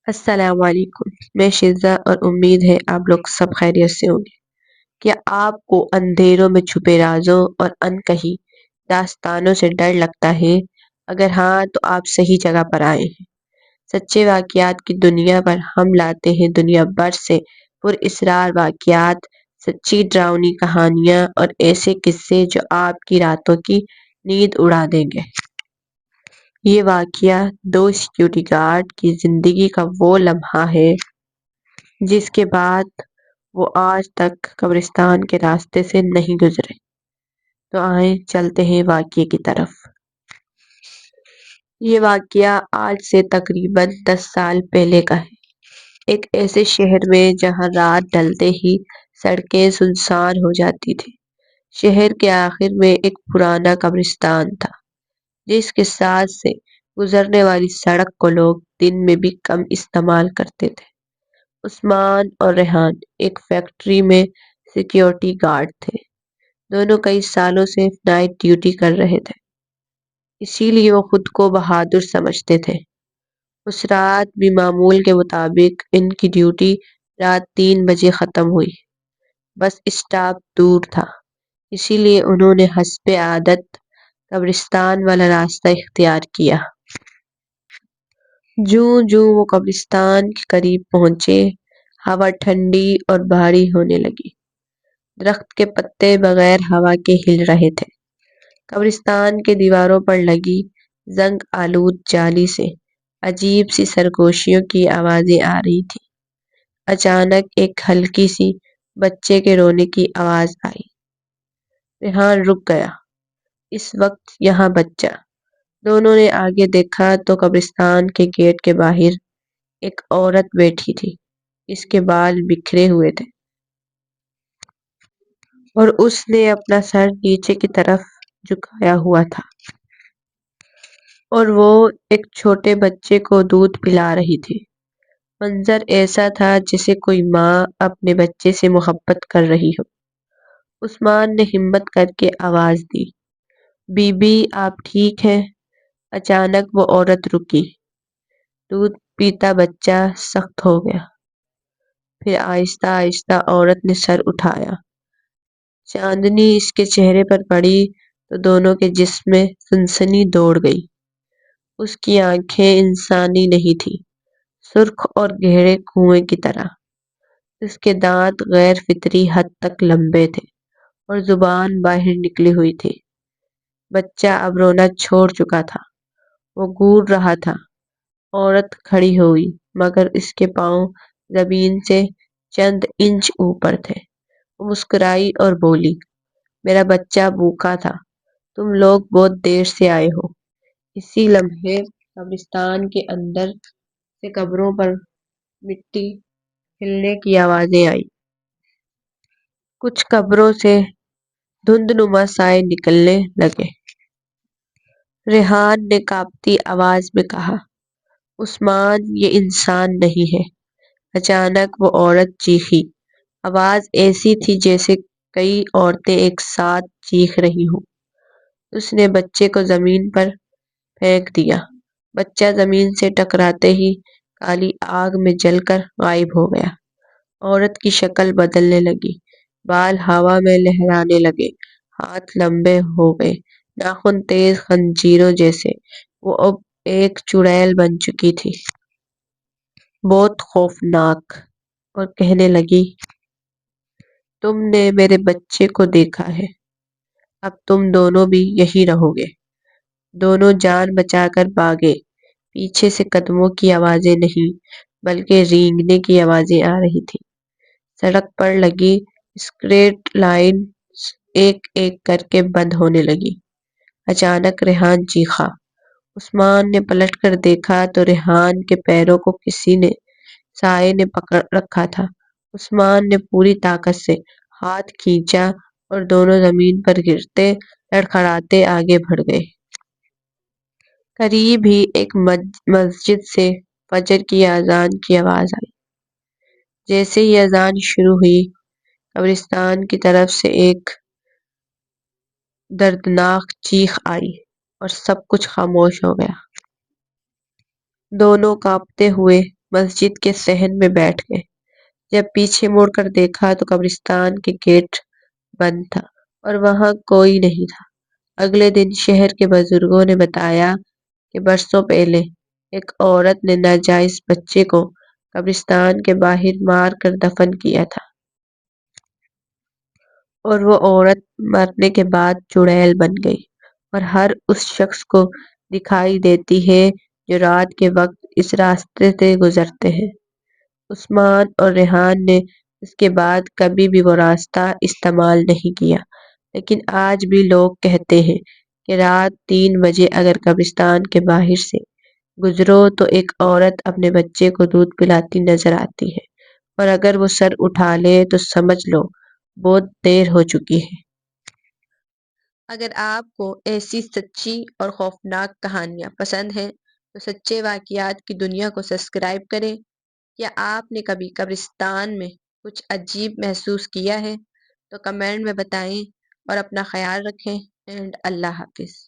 السلام علیکم، میں شزا اور امید ہے آپ لوگ سب خیریت سے ہوں گے۔ کیا آپ کو اندھیروں میں چھپے رازوں اور انکہی داستانوں سے ڈر لگتا ہے؟ اگر ہاں تو آپ صحیح جگہ پر آئے ہیں۔ سچے واقعات کی دنیا پر ہم لاتے ہیں دنیا بھر سے پر اسرار واقعات، سچی ڈراؤنی کہانیاں اور ایسے قصے جو آپ کی راتوں کی نیند اڑا دیں گے۔ یہ واقعہ دو سیکیورٹی گارڈ کی زندگی کا وہ لمحہ ہے جس کے بعد وہ آج تک قبرستان کے راستے سے نہیں گزرے۔ تو آئیں چلتے ہیں واقعے کی طرف۔ یہ واقعہ آج سے تقریباً 10 سال پہلے کا ہے، ایک ایسے شہر میں جہاں رات ڈھلتے ہی سڑکیں سنسان ہو جاتی تھی۔ شہر کے آخر میں ایک پرانا قبرستان تھا جس کے ساتھ سے گزرنے والی سڑک کو لوگ دن میں بھی کم استعمال کرتے تھے۔ عثمان اور ریحان ایک فیکٹری میں سیکیورٹی گارڈ تھے۔ دونوں کئی سالوں سے نائٹ ڈیوٹی کر رہے تھے، اسی لیے وہ خود کو بہادر سمجھتے تھے۔ اس رات بھی معمول کے مطابق ان کی ڈیوٹی رات 3 بجے ختم ہوئی۔ بس اسٹاپ دور تھا، اسی لیے انہوں نے حسب عادت قبرستان والا راستہ اختیار کیا۔ جوں وہ قبرستان کے قریب پہنچے، ہوا ٹھنڈی اور بھاری ہونے لگی۔ درخت کے پتے بغیر ہوا کے ہل رہے تھے۔ قبرستان کے دیواروں پر لگی زنگ آلود جالی سے عجیب سی سرگوشیوں کی آوازیں آ رہی تھیں۔ اچانک ایک ہلکی سی بچے کے رونے کی آواز آئی۔ ریحان رک گیا۔ اس وقت یہاں بچہ۔ دونوں نے آگے دیکھا تو قبرستان کے گیٹ کے باہر ایک عورت بیٹھی تھی۔ اس کے بال بکھرے ہوئے تھے اور اس نے اپنا سر نیچے کی طرف جھکایا ہوا تھا، اور وہ ایک چھوٹے بچے کو دودھ پلا رہی تھی۔ منظر ایسا تھا جیسے کوئی ماں اپنے بچے سے محبت کر رہی ہو۔ عثمان نے ہمت کر کے آواز دی، بی بی آپ ٹھیک ہیں؟ اچانک وہ عورت رکی۔ دودھ پیتا بچہ سخت ہو گیا۔ پھر آہستہ آہستہ عورت نے سر اٹھایا۔ چاندنی اس کے چہرے پر پڑی تو دونوں کے جسم میں سنسنی دوڑ گئی۔ اس کی آنکھیں انسانی نہیں تھیں، سرخ اور گہرے کنویں کی طرح۔ اس کے دانت غیر فطری حد تک لمبے تھے اور زبان باہر نکلی ہوئی تھی۔ بچہ اب رونا چھوڑ چکا تھا، وہ گور رہا تھا۔ عورت کھڑی ہوئی مگر اس کے پاؤں زمین سے چند انچ اوپر تھے۔ وہ مسکرائی اور بولی، میرا بچہ بھوکا تھا، تم لوگ بہت دیر سے آئے ہو۔ اسی لمحے قبرستان کے اندر سے قبروں پر مٹی ہلنے کی آوازیں آئیں۔ کچھ قبروں سے دھندنما سائے نکلنے لگے۔ ریحان نے کانپتی آواز میں کہا، عثمان یہ انسان نہیں ہے۔ اچانک وہ عورت چیخی۔ آواز ایسی تھی جیسے کئی عورتیں ایک ساتھ چیخ رہی ہوں۔ اس نے بچے کو زمین پر پھینک دیا۔ بچہ زمین سے ٹکراتے ہی کالی آگ میں جل کر غائب ہو گیا۔ عورت کی شکل بدلنے لگی، بال ہوا میں لہرانے لگے، ہاتھ لمبے ہو گئے، ناخن تیز خنجروں جیسے۔ وہ اب ایک چڑیل بن چکی تھی، بہت خوفناک، اور کہنے لگی، تم نے میرے بچے کو دیکھا ہے، اب تم دونوں بھی یہی رہو گے۔ دونوں جان بچا کر بھاگے۔ پیچھے سے قدموں کی آوازیں نہیں بلکہ رینگنے کی آوازیں آ رہی تھیں۔ سڑک پر لگی اسٹریٹ لائٹس ایک ایک کر کے بند ہونے لگی۔ اچانک ریحان چیخا۔ عثمان نے پلٹ کر دیکھا تو ریحان کے پیروں کو کسی نے سائے نے پکڑ رکھا تھا۔ عثمان نے پوری طاقت سے ہاتھ کھینچا اور دونوں زمین پر گرتے لڑکھڑاتے آگے بڑھ گئے۔ قریب ہی ایک مسجد سے فجر کی اذان کی آواز آئی۔ جیسے ہی اذان شروع ہوئی، قبرستان کی طرف سے ایک دردناک چیخ آئی اور سب کچھ خاموش ہو گیا۔ دونوں کانپتے ہوئے مسجد کے صحن میں بیٹھ گئے۔ جب پیچھے مڑ کر دیکھا تو قبرستان کے گیٹ بند تھا اور وہاں کوئی نہیں تھا۔ اگلے دن شہر کے بزرگوں نے بتایا کہ برسوں پہلے ایک عورت نے ناجائز بچے کو قبرستان کے باہر مار کر دفن کیا تھا، اور وہ عورت مرنے کے بعد چڑیل بن گئی اور ہر اس شخص کو دکھائی دیتی ہے جو رات کے وقت اس راستے سے گزرتے ہیں۔ عثمان اور ریحان نے اس کے بعد کبھی بھی وہ راستہ استعمال نہیں کیا، لیکن آج بھی لوگ کہتے ہیں کہ رات 3 بجے اگر قبرستان کے باہر سے گزرو تو ایک عورت اپنے بچے کو دودھ پلاتی نظر آتی ہے، اور اگر وہ سر اٹھا لے تو سمجھ لو بہت دیر ہو چکی ہے۔ اگر آپ کو ایسی سچی اور خوفناک کہانیاں پسند ہیں تو سچے واقعات کی دنیا کو سبسکرائب کریں۔ کیا آپ نے کبھی قبرستان میں کچھ عجیب محسوس کیا ہے؟ تو کمنٹ میں بتائیں، اور اپنا خیال رکھیں، اینڈ اللہ حافظ۔